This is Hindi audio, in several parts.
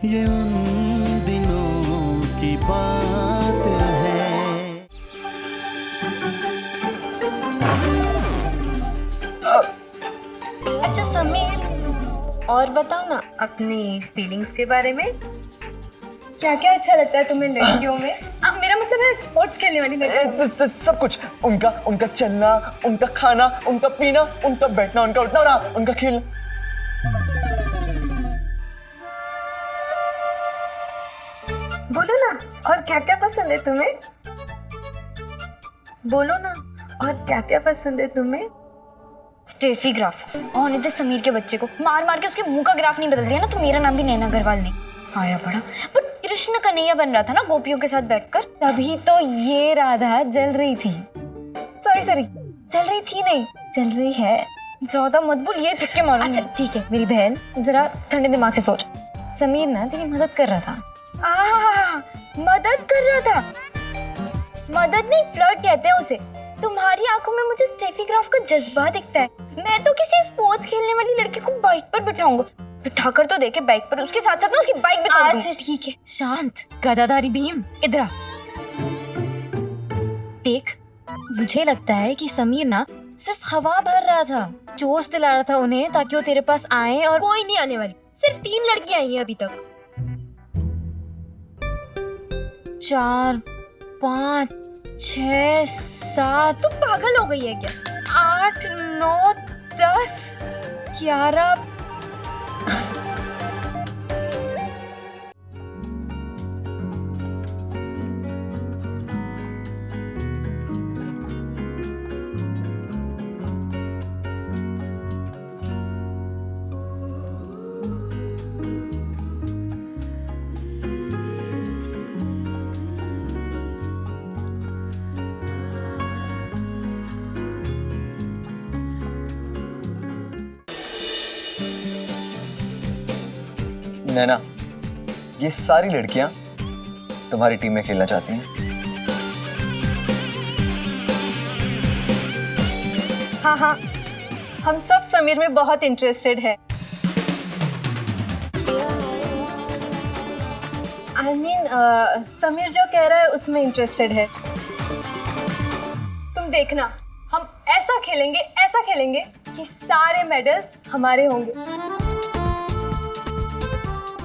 ये उन दिनों की बात है। अच्छा समीर, और बताओ ना अपनी फीलिंग्स के बारे में। क्या क्या अच्छा लगता है तुम्हें लड़कियों में? मेरा मतलब है स्पोर्ट्स खेलने वाली लड़कियों। सब कुछ, उनका चलना, उनका खाना, उनका पीना, उनका बैठना, उनका उठना और हाँ, उनका खेलना। बोलो ना, और क्या क्या पसंद है तुम्हें? बोलो ना, और क्या क्या पसंद है तुम्हें? स्टेफी ग्राफ और नहीं तो समीर के बच्चे को मार मार के उसके मुंह का ग्राफ नहीं बदल दिया ना तो मेरा नाम भी नैना अग्रवाल नहीं आया पड़ा। पर कृष्ण कन्हैया बन रहा था ना गोपियों के साथ बैठकर, तभी तो ये राधा जल रही थी। सॉरी जल रही थी नहीं, जल रही है। ज्यादा मत बोल, ये फिक्के मारो। अच्छा ठीक है मेरी बहन, जरा ठंडे दिमाग से सोच। समीर ना तेरी मदद कर रहा था। मदद कर रहा था? मदद नहीं, फ्लर्ट कहते हैं उसे। तुम्हारी आंखों में मुझे स्टेफी ग्राफ का जज्बा दिखता है। मैं तो किसी स्पोर्ट्स खेलने वाली लड़की को बाइक पर बिठाऊंगा। बिठाकर तो देखे बाइक पर, उसके साथ साथ ना उसकी बाइक भी तोड़ दूंगा। अच्छा ठीक है, शांत गदाधारी भीम, इधर आ। देख, मुझे लगता है कि समीर ना सिर्फ हवा भर रहा था, जोश दिला रहा था उन्हें ताकि वो तेरे पास आए। और कोई नहीं आने वाली, सिर्फ 3 लड़कियां आई हैं अभी तक। 4, 5, 6, 7। तू पागल हो गई है क्या? 8, 9, 10, 11। नैना, ये सारी लड़कियां तुम्हारी टीम में खेलना चाहती हैं। हाँ, हम सब समीर में बहुत इंटरेस्टेड है। I mean, समीर जो कह रहा है उसमें इंटरेस्टेड है। तुम देखना, हम ऐसा खेलेंगे कि सारे मेडल्स हमारे होंगे।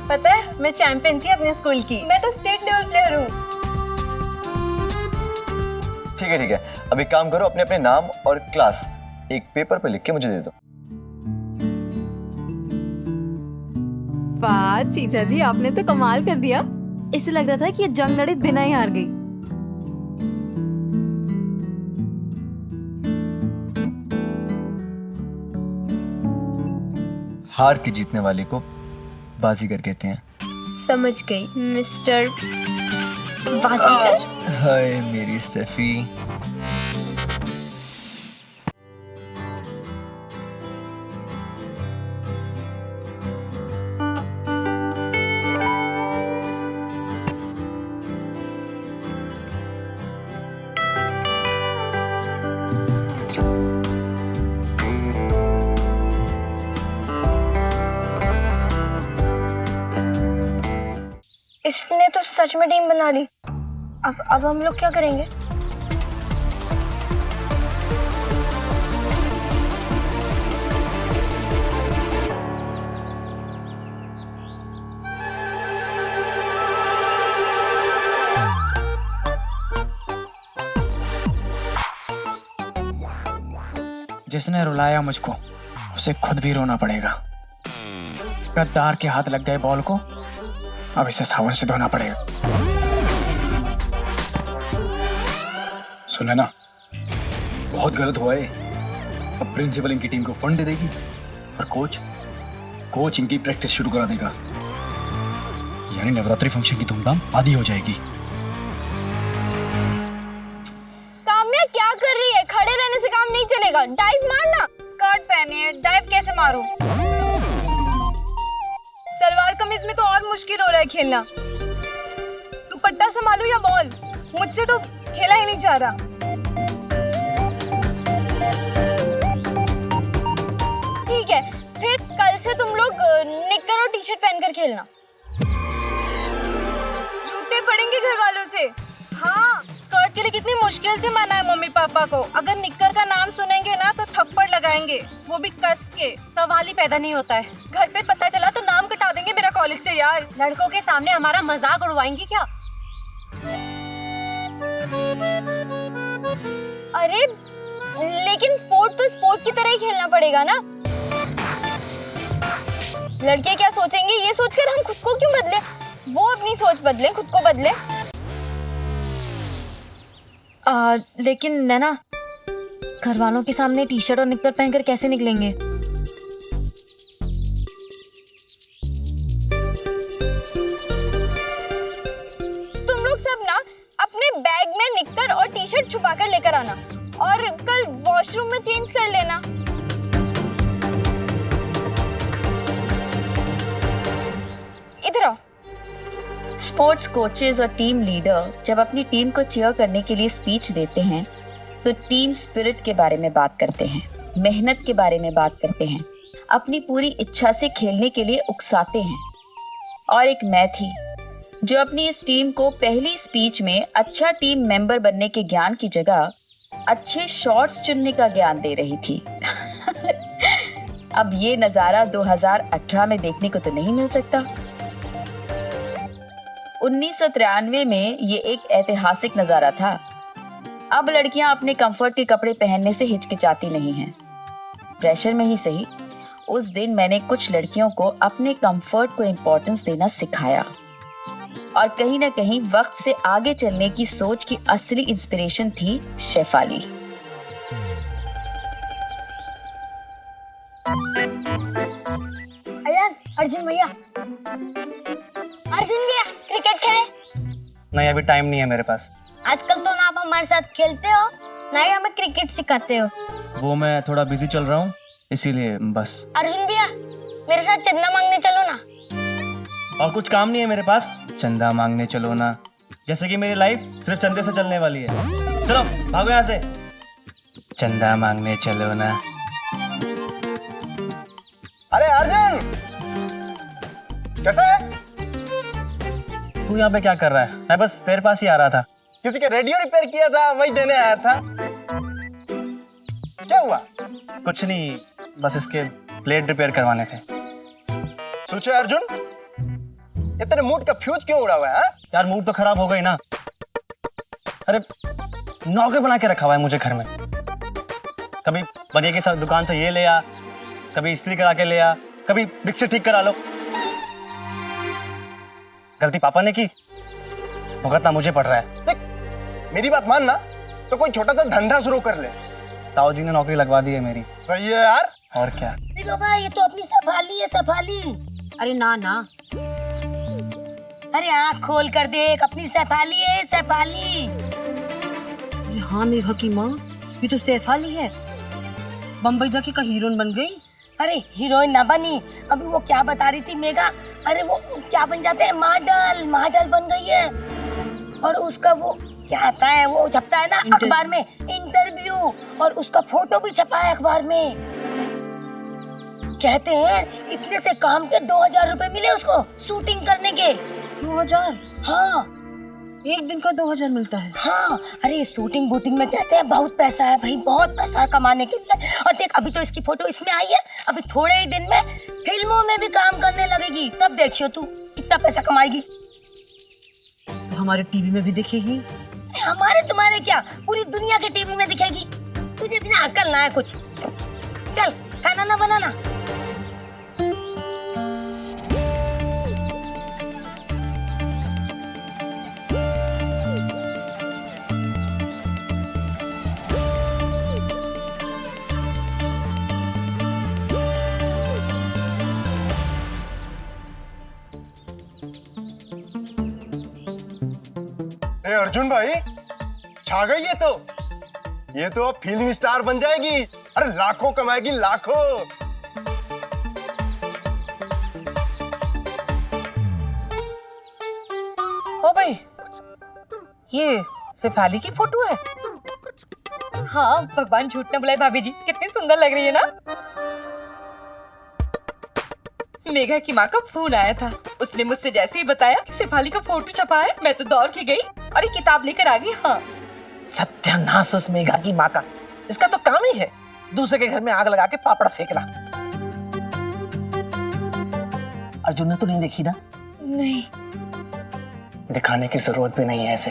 पता है, मैं चैंपियन थी अपने स्कूल की। मैं तो स्टेट लेवल प्लेयर हूँ। ठीक है, अब एक काम करो, अपने अपने नाम और क्लास एक पेपर पे लिख के मुझे दे दो। वाह चीचा जी, आपने तो कमाल कर दिया। इससे लग रहा था कि ये जंग लड़े बिना ही हार गई। हार के जीतने वाले को बाजीगर कहते हैं। समझ गई मिस्टर बाजीगर। हाय मेरी स्टेफी। इसने तो सच में टीम बना ली। अब हम लोग क्या करेंगे? जिसने रुलाया मुझको उसे खुद भी रोना पड़ेगा। गद्दार के हाथ लग गए बॉल को, अब इसे साबुन से धोना पड़ेगा। सुना ना, बहुत गलत हुआ है। अब प्रिंसिपल इनकी टीम को फंड दे देगी और कोच इनकी प्रैक्टिस शुरू करा देगा। यानी नवरात्रि फंक्शन की धूमधाम आधी हो जाएगी। काम्या क्या कर रही है? खड़े रहने से काम नहीं चलेगा। डाइव मारना। स्कर्ट पहनी है, डाइव कैसे मारूं? सलवार कमीज में तो और मुश्किल हो रहा है खेलना। दुपट्टा संभालो या बॉल, मुझसे तो खेला ही नहीं जा रहा। ठीक है, फिर कल से तुम लोग निक्कर और टी-शर्ट पहनकर खेलना। पड़ेंगे घर वालों से। हाँ, स्कर्ट के लिए कितनी मुश्किल से मना है मम्मी पापा को। अगर निक्कर का नाम सुनेंगे ना तो थप्पड़ लगाएंगे, वो भी कस के। सवाल ही पैदा नहीं होता है। घर पे पता चला तो नाम कटा देंगे मेरा कॉलेज से यार। लड़कों के सामने हमारा मजाक उड़वाएंगी क्या? अरे लेकिन स्पोर्ट तो स्पोर्ट की तरह ही खेलना पड़ेगा ना। लड़के क्या सोचेंगे ये सोचकर हम खुद को क्यों बदले? वो अपनी सोच बदले, खुद को बदले। लेकिन नैना, घर वालों के सामने टी शर्ट और निक्कर पहनकर कैसे निकलेंगे? तुम लोग सब ना अपने बैग में निक्कर और टी शर्ट छुपा कर लेकर आना और कल वॉशरूम में चेंज कर लेना। इधर आओ। स्पोर्ट्स कोचेज और टीम लीडर जब अपनी टीम को चीयर करने के लिए स्पीच देते हैं तो टीम स्पिरिट के बारे में बात करते हैं, मेहनत के बारे में बात करते हैं, अपनी पूरी इच्छा से खेलने के लिए उकसाते हैं। और एक मैं थी जो अपनी इस टीम को पहली स्पीच में अच्छा टीम मेंबर बनने के ज्ञान की जगह अच्छे शॉट्स चुनने का ज्ञान दे रही थी। अब ये नजारा 2018 में देखने को तो नहीं मिल सकता। 1993 में ये एक ऐतिहासिक नजारा था। अब लड़कियां अपने कंफर्ट के कपड़े पहनने से हिचकिचाती नहीं हैं। प्रेशर में ही सही, उस दिन मैंने कुछ लड़कियों को अपने कंफर्ट को इम्पोर्टेंस देना सिखाया और कहीं ना कहीं वक्त से आगे चलने की सोच की असली इंस्पिरेशन थी शेफाली। अर्जुन भैया, क्रिकेट खेले? नहीं, अभी टाइम नहीं है मेरे पास। आजकल तो ना आप हमारे साथ खेलते हो ना ही हमें क्रिकेट सिखाते हो। वो मैं थोड़ा बिजी चल रहा हूँ इसीलिए बस। अर्जुन भैया, मेरे साथ चंदा मांगने चलो ना। और कुछ काम नहीं है मेरे पास। चंदा मांगने चलो ना, जैसे कि मेरी लाइफ सिर्फ चंदे से चलने वाली है। चलो भागो यहाँ से। चंदा मांगने चलो ना। अरे अर्जुन, कैसा है? तू यहाँ पे क्या कर रहा है? मैं बस तेरे पास ही आ रहा था। किसी का रेडियो रिपेयर किया था, वही देने आया था। क्या हुआ? कुछ नहीं, बस इसके प्लेट रिपेयर करवाने थे। सोचे अर्जुन, ये तेरे मूड का फ्यूज क्यों उड़ा हुआ है? यार मूड तो खराब हो गई ना। अरे नौकर बना के रखा हुआ है मुझे घर में। कभी बनिए की दुकान से ये ले आ, कभी इस्त्री करा के ले आ, कभी मिक्सर ठीक करा लो। गलती पापा ने की, भुगतना मुझे पड़ रहा है। देख, मेरी बात मान ना, तो कोई छोटा सा धंधा शुरू कर ले। ताऊ जी ने नौकरी लगवा दी है मेरी। सही है यार। और क्या? अरे बाबा, ये तो अपनी सफाली है, सफाली। अरे ना ना, अरे आँख खोल कर देख, अपनी सफाली है, सफाली। अरे हाँ मेघा की माँ, ये तो सैफाली है। बम्बई जाके का हीरोइन बन गई। अरे हीरोइन ना बनी, अभी वो क्या बता रही थी मेघा, अरे वो क्या बन जाते हैं, मॉडल, मॉडल बन गई है। और उसका वो क्या आता है, वो छपता है ना अखबार में, इंटरव्यू, और उसका फोटो भी छपा है अखबार में। कहते हैं इतने से काम के 2000 रुपए मिले उसको शूटिंग करने के। 2000? हाँ, एक दिन का 2000 मिलता है? हाँ, अरे शूटिंग बूटिंग में कहते हैं बहुत पैसा है भाई, बहुत पैसा है कमाने के लिए। और देख, अभी तो इसकी फोटो इसमें आई है, अभी थोड़े ही दिन में फिल्मों में भी काम करने लगेगी, तब देखियो तू कितना पैसा कमाएगी। तो हमारे टीवी में भी दिखेगी? हमारे तुम्हारे क्या, पूरी दुनिया के टीवी में दिखेगी। तुझे बिना अकल ना है कुछ। चल खाना ना बनाना। अर्जुन भाई, छा गई ये तो अब फिल्म स्टार बन जाएगी। अरे लाखों कमाएगी, लाखों। ओ भाई, ये शेफाली की फोटो है? हाँ, भगवान झूठ न बुलाए भाभी जी, कितनी सुंदर लग रही है ना। मेघा की माँ का फोन आया था। उसने मुझसे जैसे ही बताया कि शेफाली का फोटो छपा है, मैं तो दौड़ के गई और ये किताब लेकर आ गई। हाँ, सत्यानाश उस मेघा की माँ का। इसका तो काम ही है दूसरे के घर में आग लगा के पापड़ सेकना। अर्जुन ने तो नहीं देखी ना? नहीं। दिखाने की जरूरत भी नहीं है ऐसे।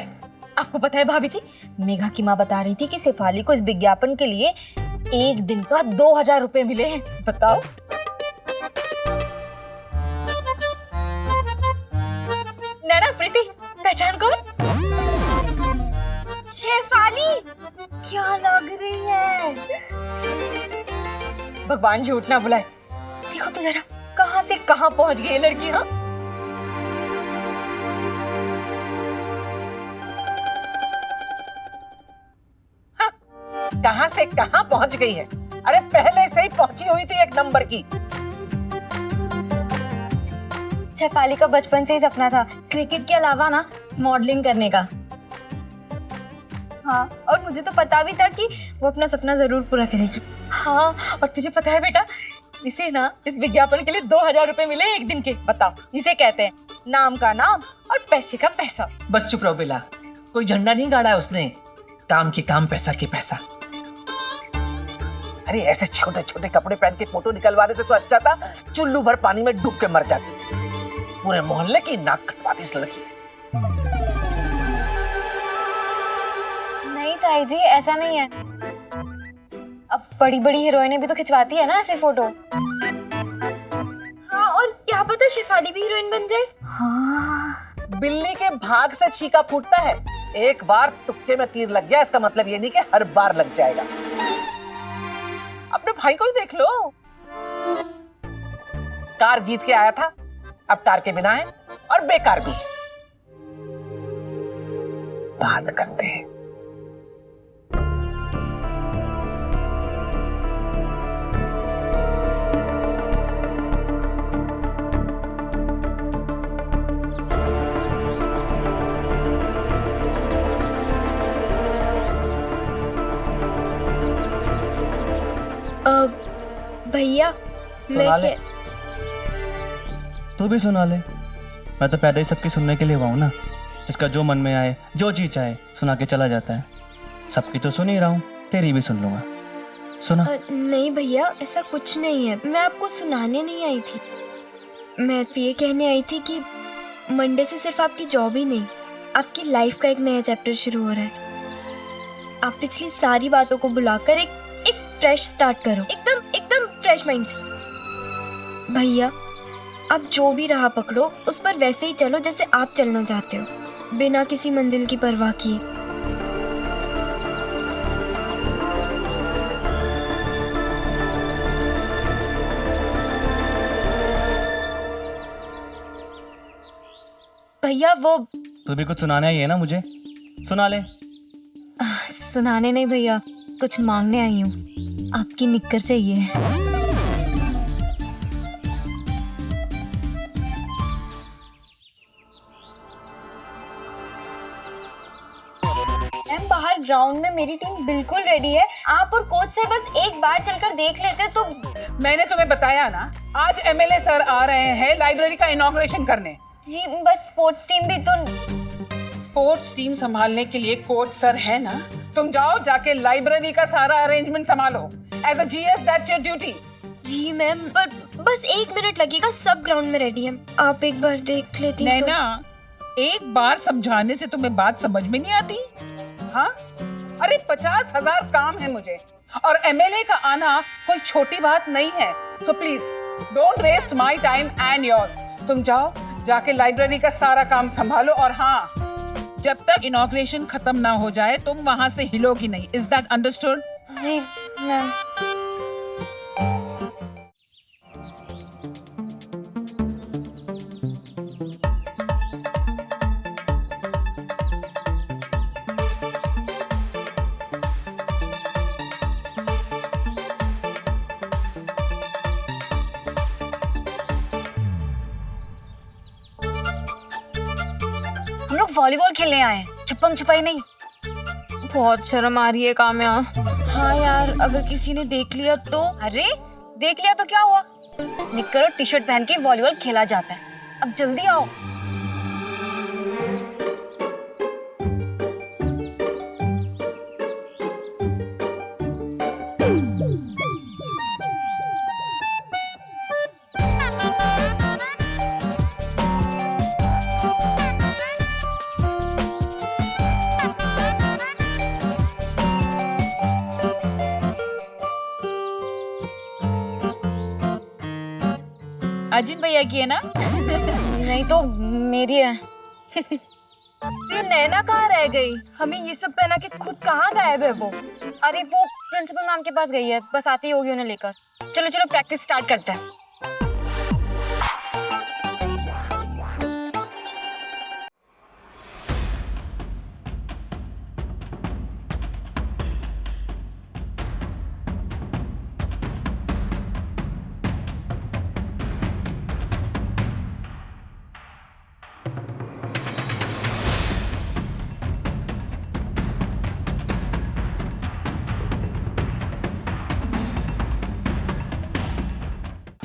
आपको पता है भाभी जी, मेघा की माँ बता रही थी कि शेफाली को इस विज्ञापन के लिए एक दिन का 2000 रुपए मिले हैं। बताओ। नैना, प्रीति, पहचान कौन? शेफाली। क्या लग रही है? भगवान झूठ ना बुलाए। देखो तो जरा कहां से कहां पहुंच गई ये लड़की। हाँ, कहां से कहां पहुंच गई है? अरे पहले से ही पहुंची हुई थी एक नंबर की। शेफाली का बचपन से ही सपना था क्रिकेट के अलावा ना मॉडलिंग करने का। हाँ, और मुझे तो पता भी था कि वो अपना सपना जरूर पूरा करेगी। हाँ, और तुझे पता है बेटा, इसे ना इस विज्ञापन के लिए 2000 रुपए मिले एक दिन के। बताओ, इसे कहते हैं नाम का नाम और पैसे का पैसा। बस चुप रहो बेला, कोई झंडा नहीं गाड़ा उसने। काम के काम, पैसा के पैसा। अरे ऐसे छोटे छोटे कपड़े पहन के फोटो निकलवाने से तो अच्छा था चुल्लू भर पानी में डूब के मर जाती। पूरे मोहल्ले की नाक कटवाती इस लड़की ने। नहीं ताई जी, ऐसा नहीं है। अब बड़ी बड़ी हीरोइनें भी तो खिंचवाती है ना ऐसे फोटो। हाँ, और क्या पता शेफाली भी हीरोइन बन जाए। हाँ। बिल्ली के भाग से छीका फूटता है। एक बार तुक्के में तीर लग गया, इसका मतलब ये नहीं कि हर बार लग जाएगा। अपने भाई को ही देख लो, कार जीत के आया था, अब कार के बिना है और बेकार भी। बात करते हैं। भैया, सुना ले। तू भी सुना ले। मैं तो पैदा ही सबकी सुनने के लिए हुआ हूं ना। जिसका जो मन में आए, जो जी चाहे, सुना के चला जाता है। सबकी तो सुन ही रहा हूँ, तेरी भी सुन लूंगा। सुना। नहीं भैया, ऐसा कुछ नहीं है। मैं आपको सुनाने नहीं आई थी। मैं तो ये कहने आई थी कि मंडे से सिर्फ आपकी जॉब ही नहीं, आपकी लाइफ का एक नया चैप्टर शुरू हो रहा है। आप पिछली सारी बातों को भुलाकर एक फ्रेश स्टार्ट करो, एकदम फ्रेश माइंड से। भैया, आप जो भी राह पकड़ो उस पर वैसे ही चलो जैसे आप चलना चाहते हो, बिना किसी मंजिल की परवाह किए। भैया, वो तू भी कुछ सुनाना ही है ना मुझे? सुना ले। सुनाने नहीं भैया, कुछ मांगने आई हूँ। आपकी निक्कर चाहिए। मैम, बाहर ग्राउंड में मेरी टीम बिल्कुल रेडी है। आप और कोच से बस एक बार चलकर देख लेते तो। मैंने तुम्हें बताया ना, आज एमएलए सर आ रहे हैं लाइब्रेरी का इनॉग्रेशन करने। जी, बट स्पोर्ट्स टीम भी तो। स्पोर्ट्स टीम संभालने के लिए कोच सर है ना। तुम जाओ, जाके लाइब्रेरी का सारा अरेंजमेंट संभालो। As a GS that's your duty. जी मैम, पर बस 1 मिनट लगेगा, सब ग्राउंड में रेडी हैं। आप एक बार देख लेती तो। नैना, एक बार समझाने से तुम्हें बात समझ में नहीं आती? हाँ, अरे 50,000 काम है मुझे, और एमएलए का आना कोई छोटी बात नहीं है। So please don't waste my time and yours. तुम जाओ, जाके लाइब्रेरी का सारा काम संभालो, और हाँ, जब तक इनॉग्रेशन खत्म ना हो जाए तुम वहां से हिलोगी नहीं। Is that understood? जी मैम। हम लोग वॉलीबॉल खेलने आए, छुपम छुपाई नहीं। बहुत शर्म आ रही है काम्या। हाँ यार, अगर किसी ने देख लिया तो। अरे देख लिया तो क्या हुआ? निक्कर और टी शर्ट पहन के वॉलीबॉल खेला जाता है। अब जल्दी आओ। अजिन भैया की है ना? नहीं तो मेरी है। ये नैना कहाँ रह गई? हमें ये सब पहना के खुद कहाँ गायब है वो? अरे वो प्रिंसिपल मैम के पास गई है, बस आती ही होगी उन्हें लेकर। चलो चलो प्रैक्टिस स्टार्ट करते हैं।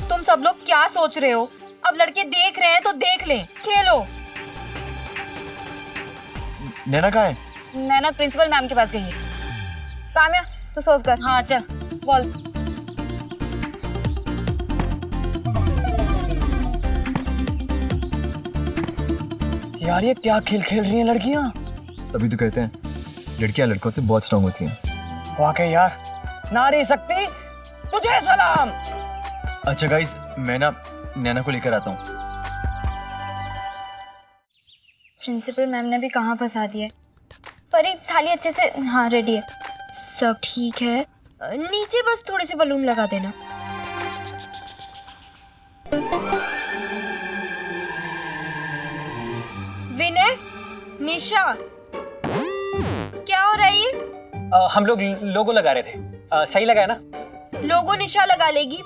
तुम सब लोग क्या सोच रहे हो? अब लड़के देख रहे हैं तो देख लें, खेलो। नैना कहाँ है? नैना प्रिंसिपल मैम के पास गई है। काम्या तू सर्व कर। हाँ चल बॉल। यार ये क्या खेल खेल रही हैं लड़कियां? तभी तो कहते हैं लड़कियां लड़कों से बहुत स्ट्रांग होती हैं। वाकई यार, नारी शक्ति तुझे सलाम। अच्छा गाइस, मैं ना नैना को लेकर आता हूँ। प्रिंसिपल मैम ने भी कहाँ फंसा दिया है। परी थाली अच्छे से, हाँ रेडी है, सब ठीक है। नीचे बस थोड़े से बलून लगा देना। विनय, निशा, क्या हो रहा है ये? हम लोग लोगो लगा रहे थे। सही लगा है ना? लोगो निशा लगा लेगी,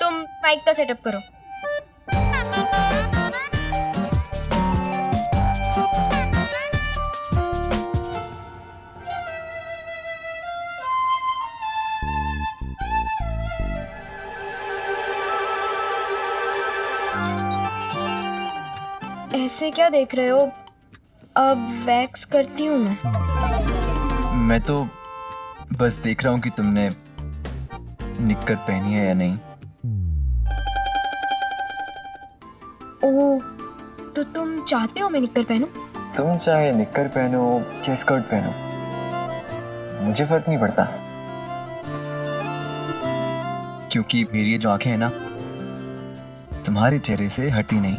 तुम माइक का सेटअप करो। ऐसे क्या देख रहे हो? अब वैक्स करती हूँ मैं तो बस देख रहा हूँ कि तुमने निक्कर पहनी है या नहीं। ओह, तो तुम चाहते हो मैं निक्कर पहनूं? तुम चाहे निक्कर पहनो या स्कर्ट पहनो, मुझे फर्क नहीं पड़ता, क्योंकि मेरी ये जो आंखें हैं ना, तुम्हारे चेहरे से हटती नहीं।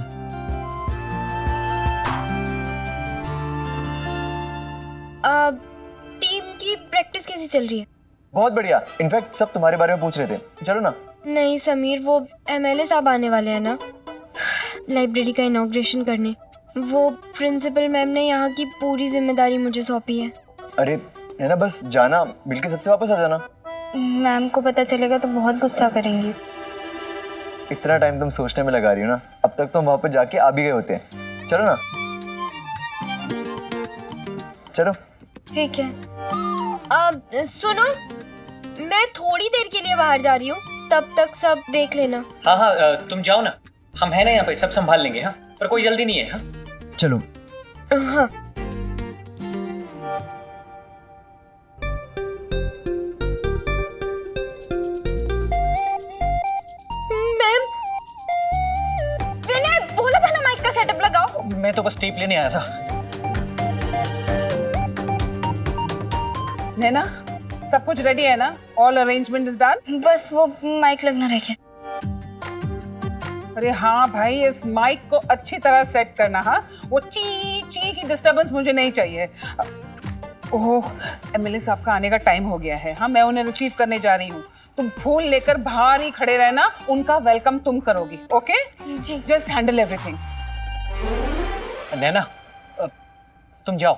अब टीम की प्रैक्टिस कैसी चल रही है? बहुत बढ़िया। इनफैक्ट सब तुम्हारे बारे में पूछ रहे थे। चलो ना। नहीं समीर, वो एमएलए साहब आने वाले हैं ना लाइब्रेरी का इनॉग्रेशन करने। वो प्रिंसिपल मैम ने यहाँ की पूरी जिम्मेदारी मुझे सौंपी है। अरे है ना, बस जाना, मिलके सबसे वापस आ जाना। मैम को पता चलेगा तो बहुत गुस्सा करेंगी। इतना टाइम तुम सोचने में लगा रही हो ना, अब तक तुम वहां पर जाके आ भी गए होते हैं। चलो ना। चलो ठीक है। अब सुनो, मैं थोड़ी देर के लिए बाहर जा रही हूँ, तब तक सब देख लेना। हाँ हाँ, तुम जाओ ना, हम है ना यहाँ पे, सब संभाल लेंगे। हाँ, पर कोई जल्दी नहीं है। हाँ चलो। हाँ मैम, मैंने बोला था ना माइक का सेटअप लगाओ। मैं तो बस टेप लेने आया था। नैना, सब कुछ रेडी है ना? All arrangement is done? बस वो माइक लगना रह गया। अरे हाँ भाई, इस माइक को अच्छी तरह सेट करना। हाँ, वो ची ची की डिस्टरबेंस मुझे नहीं चाहिए। ओह, एमएलए साहब का आने का टाइम हो गया है। हाँ, मैं उन्हें रिसीव करने जा रही हूँ। तुम फूल लेकर बाहर ही खड़े रहना, उनका वेलकम तुम करोगी। ओके जी। Just handle everything. नैना, तुम जाओ,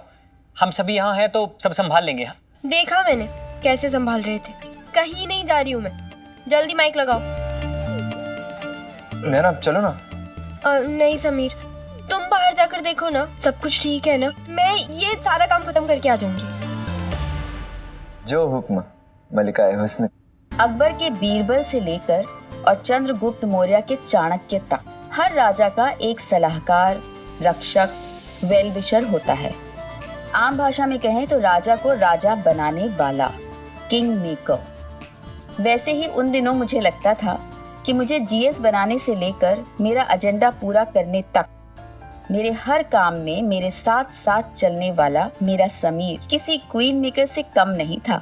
हम सभी यहाँ हैं तो सब संभाल लेंगे। हाँ, देखा मैंने कैसे संभाल रहे थे। कहीं नहीं जा रही हूँ मैं, जल्दी माइक लगाओ। नैना चलो ना। नहीं समीर, तुम बाहर जाकर देखो ना, सब कुछ ठीक है ना? मैं ये सारा काम खत्म करके आ जाऊंगी। जो हुक्म मलिका हुस्न। अकबर के बीरबल से लेकर और चंद्रगुप्त मौर्य के चाणक्य तक हर राजा का एक सलाहकार, रक्षक, वेल विशर होता है। आम भाषा में कहें तो राजा को राजा बनाने वाला, किंग मेकर। वैसे ही उन दिनों मुझे लगता था कि मुझे जीएस बनाने से लेकर मेरा एजेंडा पूरा करने तक मेरे हर काम में मेरे साथ साथ चलने वाला मेरा समीर किसी क्वीन मेकर से कम नहीं था।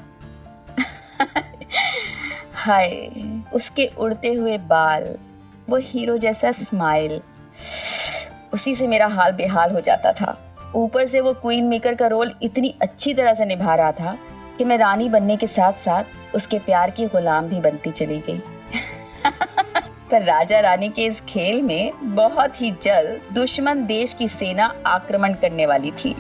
हाय, उसके उड़ते हुए बाल, वो हीरो जैसा स्माइल, उसी से मेरा हाल बेहाल हो जाता था। ऊपर से वो क्वीन मेकर का रोल इतनी अच्छी तरह से निभा रहा था कि मैं रानी बनने के साथ साथ उसके प्यार की गुलाम भी बनती चली गई। पर राजा रानी के इस खेल में बहुत ही जल्द दुश्मन देश की सेना आक्रमण करने वाली थी।